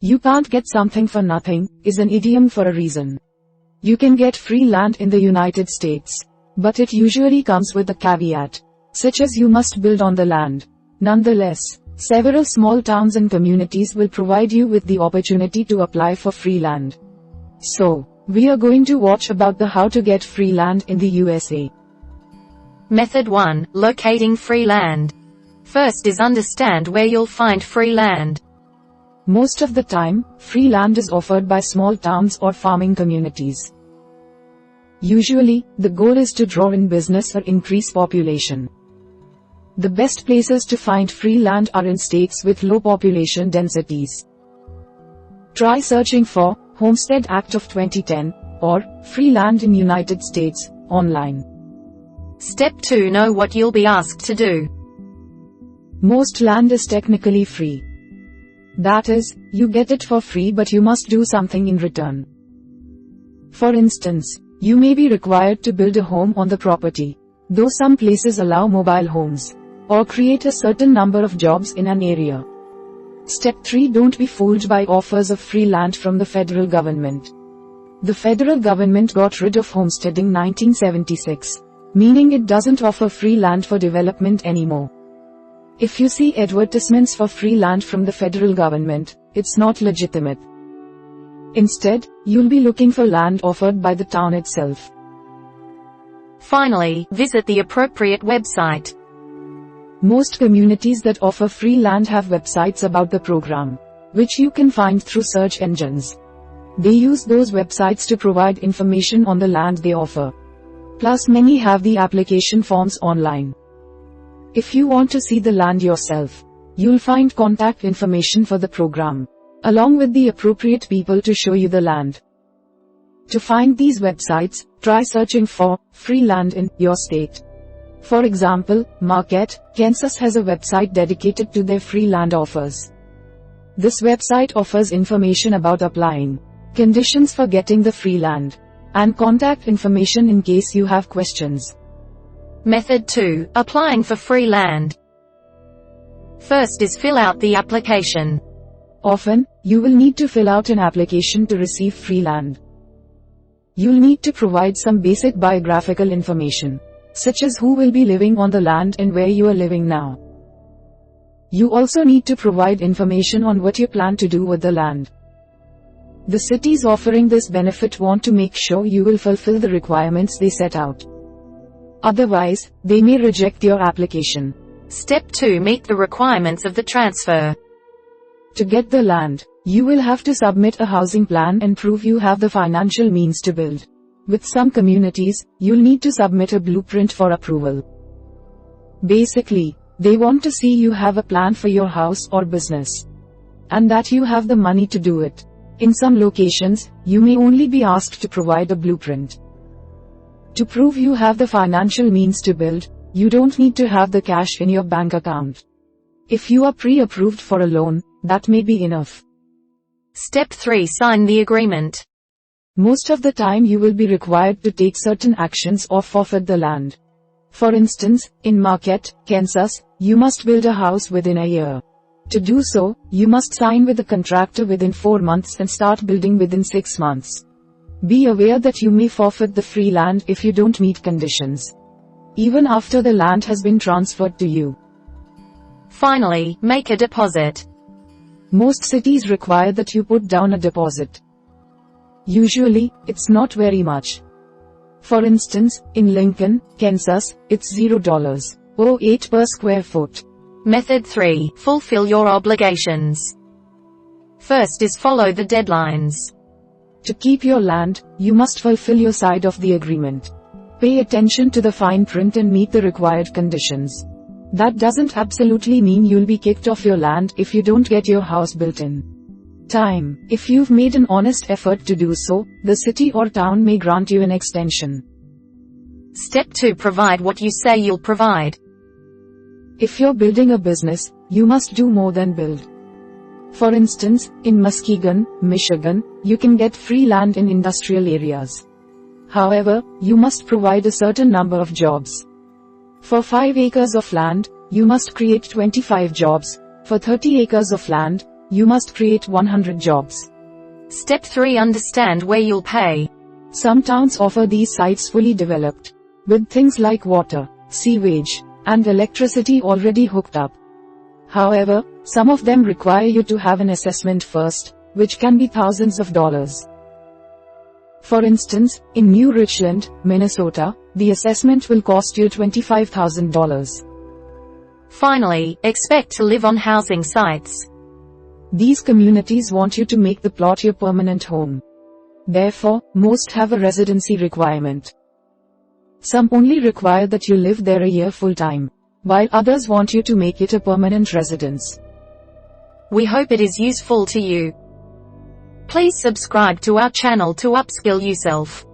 You can't get something for nothing is an idiom for a reason. You can get free land in the United States, but it usually comes with a caveat, such as you must build on the land. Nonetheless, several small towns and communities will provide you with the opportunity to apply for free land. So, we are going to watch about the how to get free land in the USA. Method 1. Locating free land. First is understand where you'll find free land. Most of the time, free land is offered by small towns or farming communities. Usually, the goal is to draw in business or increase population. The best places to find free land are in states with low population densities. Try searching for Homestead Act of 2010 or free land in United States online. Step 2. Know what you'll be asked to do. Most land is technically free. That is, you get it for free but you must do something in return. For instance, you may be required to build a home on the property, though some places allow mobile homes, or create a certain number of jobs in an area. Step 3. Don't be fooled by offers of free land from the federal government. The federal government got rid of homesteading in 1976, meaning it doesn't offer free land for development anymore. If you see advertisements for free land from the federal government, it's not legitimate. Instead, you'll be looking for land offered by the town itself. Finally, visit the appropriate website. Most communities that offer free land have websites about the program, which you can find through search engines. They use those websites to provide information on the land they offer. Plus many have the application forms online. If you want to see the land yourself, you'll find contact information for the program, along with the appropriate people to show you the land. To find these websites, try searching for free land in your state. For example, Marquette, Kansas has a website dedicated to their free land offers. This website offers information about applying, conditions for getting the free land, and contact information in case you have questions. Method 2. Applying for free land. First is fill out the application. Often, you will need to fill out an application to receive free land. You'll need to provide some basic biographical information, such as who will be living on the land and where you are living now. You also need to provide information on what you plan to do with the land. The cities offering this benefit want to make sure you will fulfill the requirements they set out. Otherwise, they may reject your application. Step 2. Meet the requirements of the transfer. To get the land, you will have to submit a housing plan and prove you have the financial means to build. With some communities, you'll need to submit a blueprint for approval. Basically, they want to see you have a plan for your house or business, and that you have the money to do it. In some locations, you may only be asked to provide a blueprint. To prove you have the financial means to build, you don't need to have the cash in your bank account. If you are pre-approved for a loan, that may be enough. Step 3. Sign the agreement. Most of the time you will be required to take certain actions or forfeit the land. For instance, in Marquette, Kansas, you must build a house within a year. To do so, you must sign with the contractor within 4 months and start building within 6 months. Be aware that you may forfeit the free land if you don't meet conditions, even after the land has been transferred to you. Finally, make a deposit. Most cities require that you put down a deposit. Usually, it's not very much. For instance, in Lincoln, Kansas, it's $0.08 per square foot. Method 3. Fulfill your obligations. First is follow the deadlines. To keep your land, you must fulfill your side of the agreement. Pay attention to the fine print and meet the required conditions. That doesn't absolutely mean you'll be kicked off your land if you don't get your house built in time. If you've made an honest effort to do so, the city or town may grant you an extension. Step 2. Provide what you say you'll provide. If you're building a business, you must do more than build. For instance, in Muskegon, Michigan, you can get free land in industrial areas. However, you must provide a certain number of jobs. For 5 acres of land, you must create 25 jobs. For 30 acres of land, You must create 100 jobs. Step 3. Understand where you'll pay. Some towns offer these sites fully developed, with things like water, sewage, and electricity already hooked up. However, some of them require you to have an assessment first, which can be thousands of dollars. For instance, in New Richland, Minnesota, the assessment will cost you $25,000. Finally, expect to live on housing sites. These communities want you to make the plot your permanent home. Therefore, most have a residency requirement. Some only require that you live there a year full-time, while others want you to make it a permanent residence. We hope it is useful to you. Please subscribe to our channel to upskill yourself.